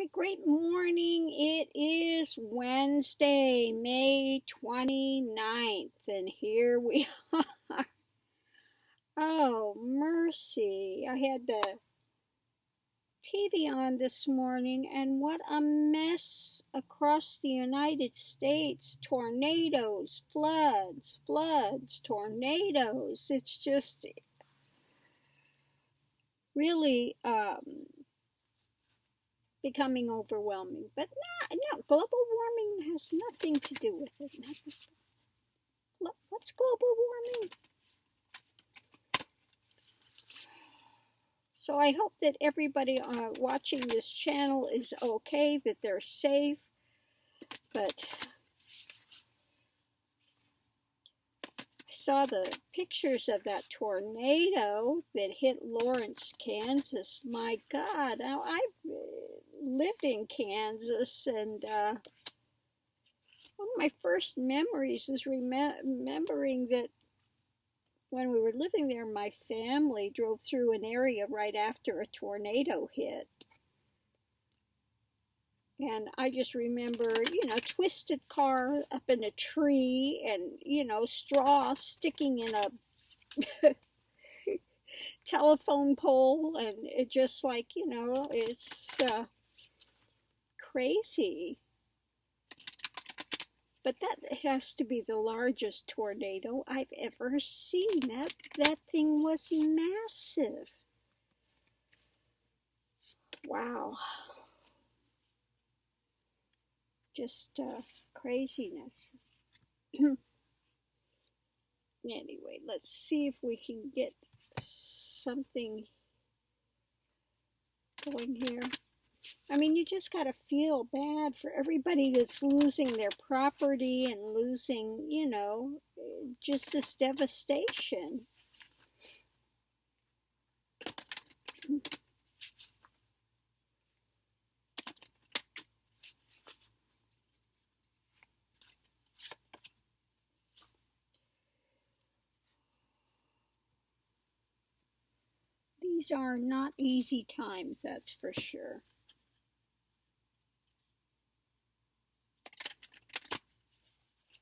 Okay, great morning. It is Wednesday, May 29th, and here we are. Oh, mercy. I had the TV on this morning, and what a mess across the United States. Tornadoes, floods, tornadoes. It's just really becoming overwhelming. But no, global warming has nothing to do with it. What's global warming? So I hope that everybody watching this channel is okay, that they're safe. But I saw the pictures of that tornado that hit Lawrence, Kansas. My God, now I've lived in Kansas, and one of my first memories is remembering that when we were living there, my family drove through an area right after a tornado hit. And I just remember, twisted car up in a tree and, straw sticking in a telephone pole. And it just like, it's crazy. But that has to be the largest tornado I've ever seen. That thing was massive. Wow. Just craziness. Anyway, let's see if we can get something going here. I mean, you just got to feel bad for everybody that's losing their property and losing, just this devastation. These are not easy times, that's for sure.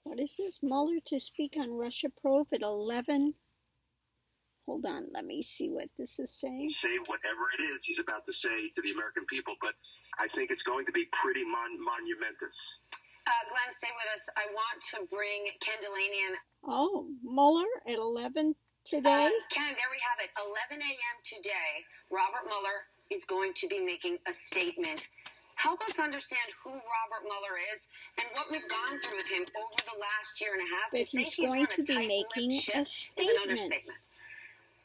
What is this? Mueller to speak on Russia probe at 11. Hold on, let me see what this is saying. Say whatever it is he's about to say to the American people, but I think it's going to be pretty monumentous. Glenn, stay with us. I want to bring Ken Delaney in. Oh, Mueller at 11 today? Ken, there we have it. 11 a.m. today, Robert Mueller is going to be making a statement. Help us understand who Robert Mueller is and what we've gone through with him over the last year and a half. But to say he's he's going run to a be making tight-lipped ship a is an statement. understatement.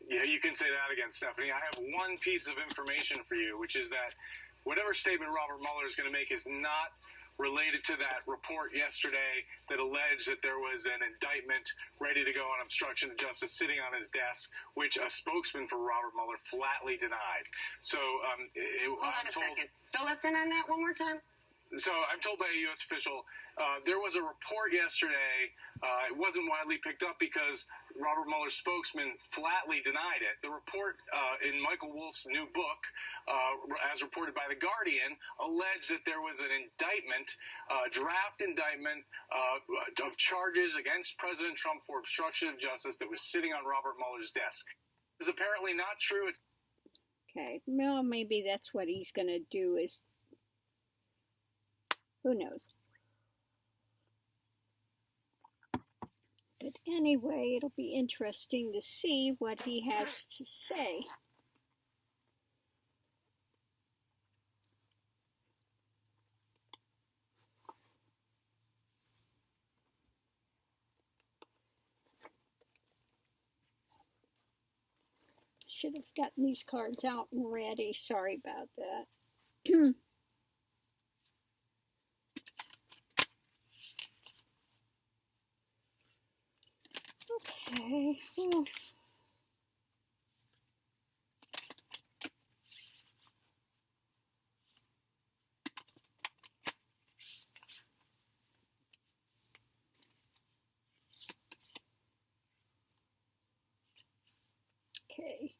Yeah, you can say that again, Stephanie. I have one piece of information for you, which is that whatever statement Robert Mueller is going to make is not related to that report yesterday that alleged that there was an indictment ready to go on obstruction of justice sitting on his desk, which a spokesman for Robert Mueller flatly denied. So, hold on a second. Fill us in on that one more time. So I'm told by a U.S. official there was a report yesterday. It wasn't widely picked up because Robert Mueller's spokesman flatly denied it. The report in Michael Wolff's new book, as reported by The Guardian, alleged that there was an indictment, draft indictment of charges against President Trump for obstruction of justice that was sitting on Robert Mueller's desk. This is apparently not true. Okay, well, maybe that's what he's going to do is... Who knows? But anyway, it'll be interesting to see what he has to say. Should have gotten these cards out and ready. Sorry about that. Okay, well, okay.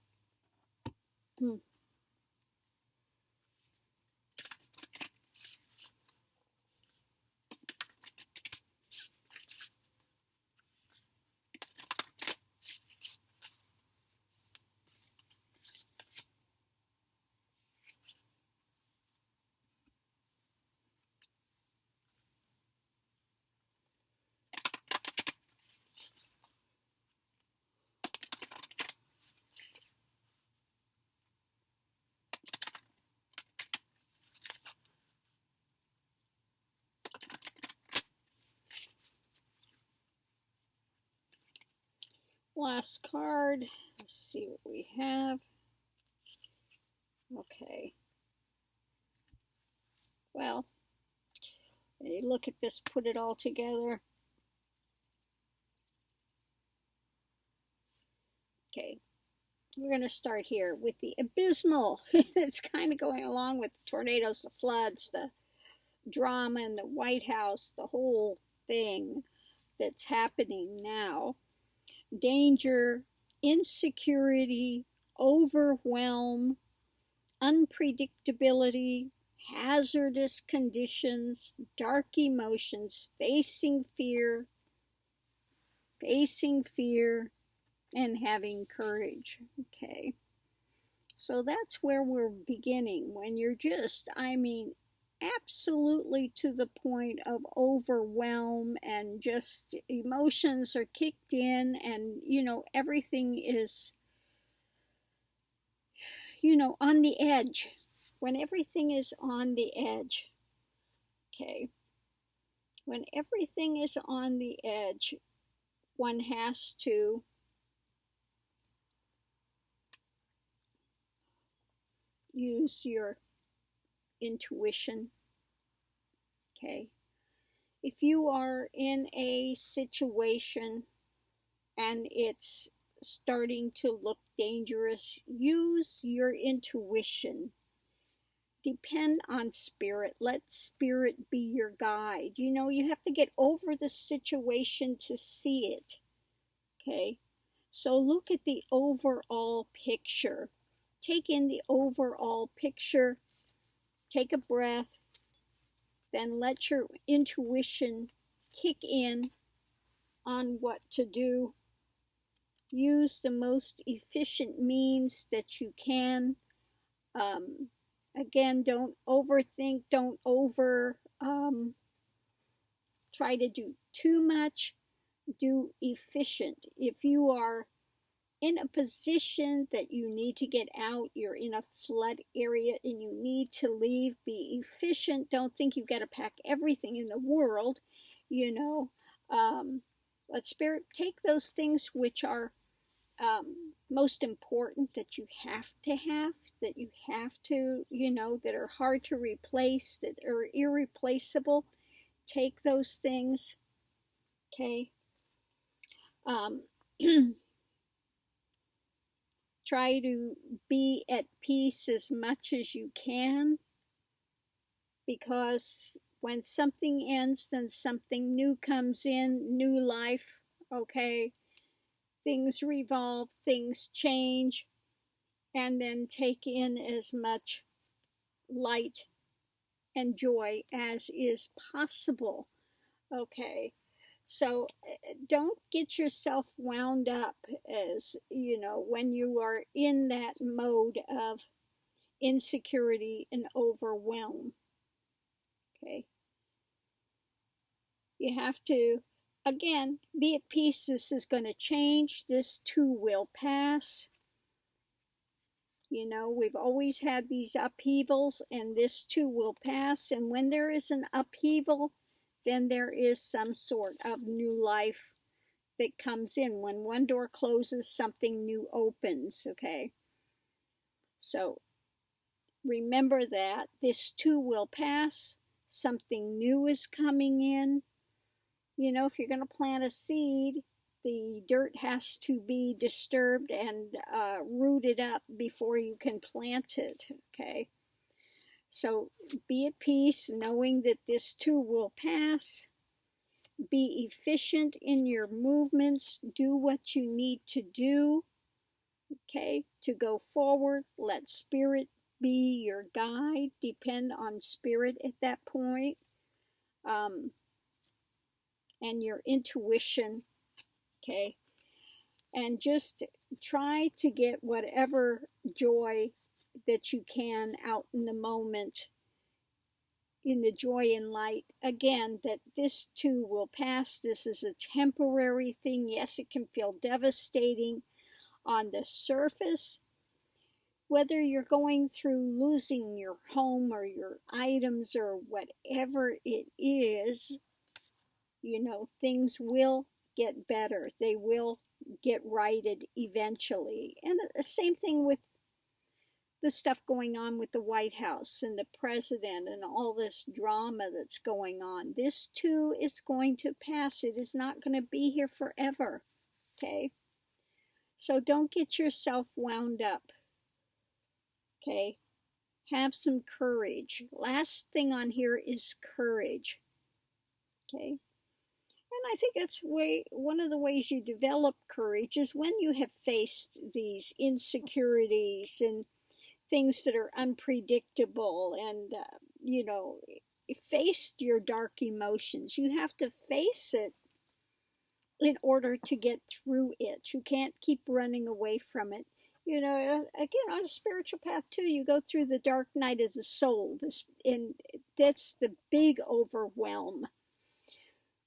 last card. Let's see what we have. Okay. Well, look at this, put it all together. Okay. We're going to start here with the abysmal. It's kind of going along with the tornadoes, the floods, the drama in the White House, the whole thing that's happening now. Danger, insecurity, overwhelm, unpredictability, hazardous conditions, dark emotions, facing fear, and having courage. Okay. So that's where we're beginning. When you're just, absolutely to the point of overwhelm, and just emotions are kicked in, and everything is on the edge. When everything is on the edge, okay, when everything is on the edge, one has to use your intuition. Okay. If you are in a situation and it's starting to look dangerous, use your intuition. Depend on spirit. Let spirit be your guide. You have to get over the situation to see it. Okay. So look at the overall picture. Take in the overall picture. Take a breath. Then let your intuition kick in on what to do. Use the most efficient means that you can. Again, don't overthink. Don't try to do too much. Do efficient. If you are in a position that you need to get out, you're in a flood area and you need to leave, be efficient. Don't think you've got to pack everything in the world, Let spirit take those things which are most important, that you have to have, that you have to, that are hard to replace, that are irreplaceable. Take those things, okay? Try to be at peace as much as you can, because when something ends, then something new comes in, new life, okay? Things revolve, things change, and then take in as much light and joy as is possible, okay? So don't get yourself wound up, as when you are in that mode of insecurity and overwhelm. Okay. You have to, again, be at peace. This is going to change. This too will pass. We've always had these upheavals, and this too will pass. And when there is an upheaval, then there is some sort of new life that comes in. When one door closes, something new opens, okay? So remember that this too will pass. Something new is coming in. If you're going to plant a seed, the dirt has to be disturbed and rooted up before you can plant it, okay? So be at peace, knowing that this too will pass. Be efficient in your movements. Do what you need to do, okay, to go forward. Let spirit be your guide. Depend on spirit at that point. And your intuition, okay? And just try to get whatever joy that you can out in the moment, in the joy and light. Again, that this too will pass. This is a temporary thing. Yes, it can feel devastating on the surface. Whether you're going through losing your home or your items or whatever it is, things will get better. They will get righted eventually. And the same thing with the stuff going on with the White House and the president and all this drama that's going on. This too is going to pass. It is not going to be here forever. Okay? So don't get yourself wound up. Okay? Have some courage. Last thing on here is courage. Okay? And I think it's one of the ways you develop courage is when you have faced these insecurities and things that are unpredictable and, faced your dark emotions. You have to face it in order to get through it. You can't keep running away from it. Again, on a spiritual path too, you go through the dark night of the soul. And that's the big overwhelm,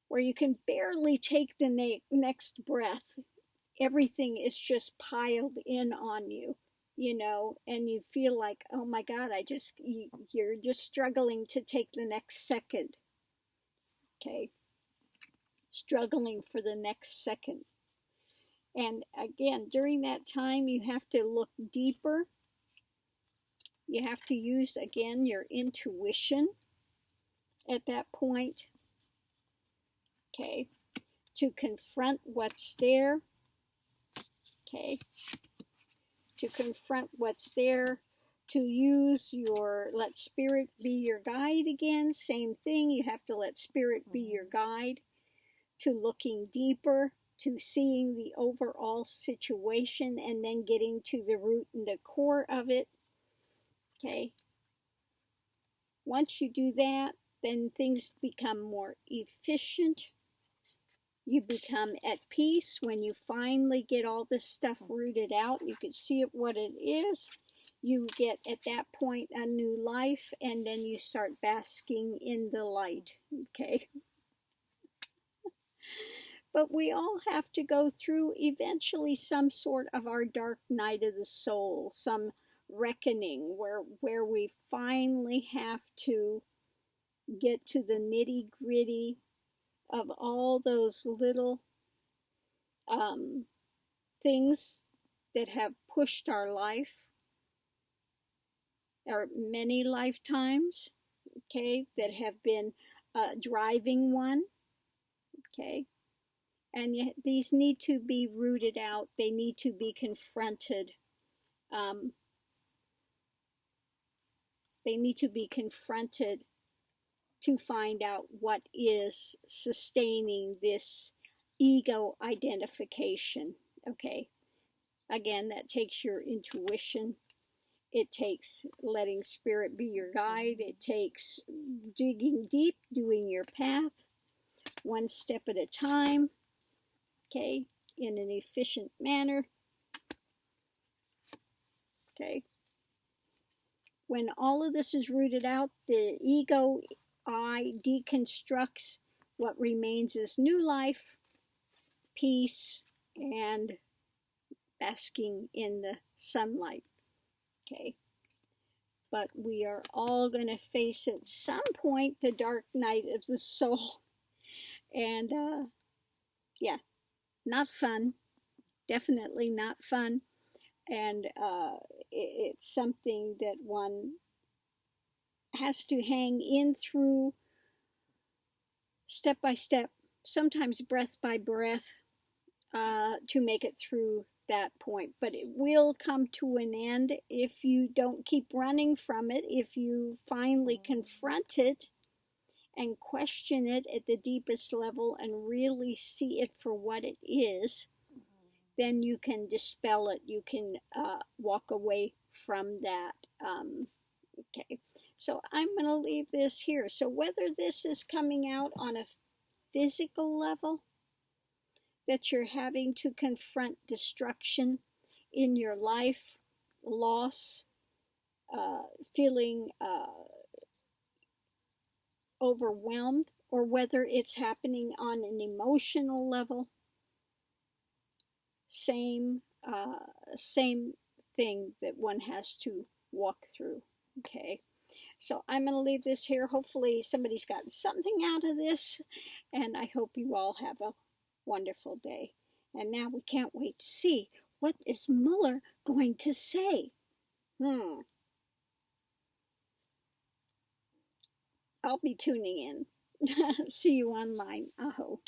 where you can barely take the next breath. Everything is just piled in on you. And you feel like, oh my God, you're just struggling to take the next second. Okay? Struggling for the next second. And again, during that time, you have to look deeper. You have to use, again, your intuition at that point. Okay? To confront what's there. Okay? To confront what's there, to use let spirit be your guide again. Same thing, you have to let spirit be your guide, to looking deeper, to seeing the overall situation and then getting to the root and the core of it. Okay. Once you do that, then things become more efficient. You become at peace when you finally get all this stuff rooted out. You can see it what it is. You get, at that point, a new life, and then you start basking in the light. Okay? But we all have to go through eventually some sort of our dark night of the soul, some reckoning where we finally have to get to the nitty-gritty of all those little things that have pushed our life, or many lifetimes, okay, that have been driving one, okay, and yet these need to be rooted out. They need to be confronted. They need to be confronted to find out what is sustaining this ego identification. Okay, again, that takes your intuition. It takes letting spirit be your guide. It takes digging deep, doing your path, one step at a time, okay, in an efficient manner. Okay. When all of this is rooted out, the ego I deconstructs. What remains is new life, peace, and basking in the sunlight. Okay. But we are all going to face at some point the dark night of the soul. And yeah, not fun. Definitely not fun. And it's something that one has to hang in through step by step, sometimes breath by breath, to make it through that point. But it will come to an end if you don't keep running from it, if you finally confront it and question it at the deepest level and really see it for what it is. Then you can dispel it. You can walk away from that. Okay. So I'm going to leave this here. So whether this is coming out on a physical level, that you're having to confront destruction in your life, loss, feeling overwhelmed, or whether it's happening on an emotional level, same thing that one has to walk through. Okay. So I'm going to leave this here. Hopefully somebody's gotten something out of this, and I hope you all have a wonderful day. And now we can't wait to see what is Mueller going to say. I'll be tuning in. See you online. Aho.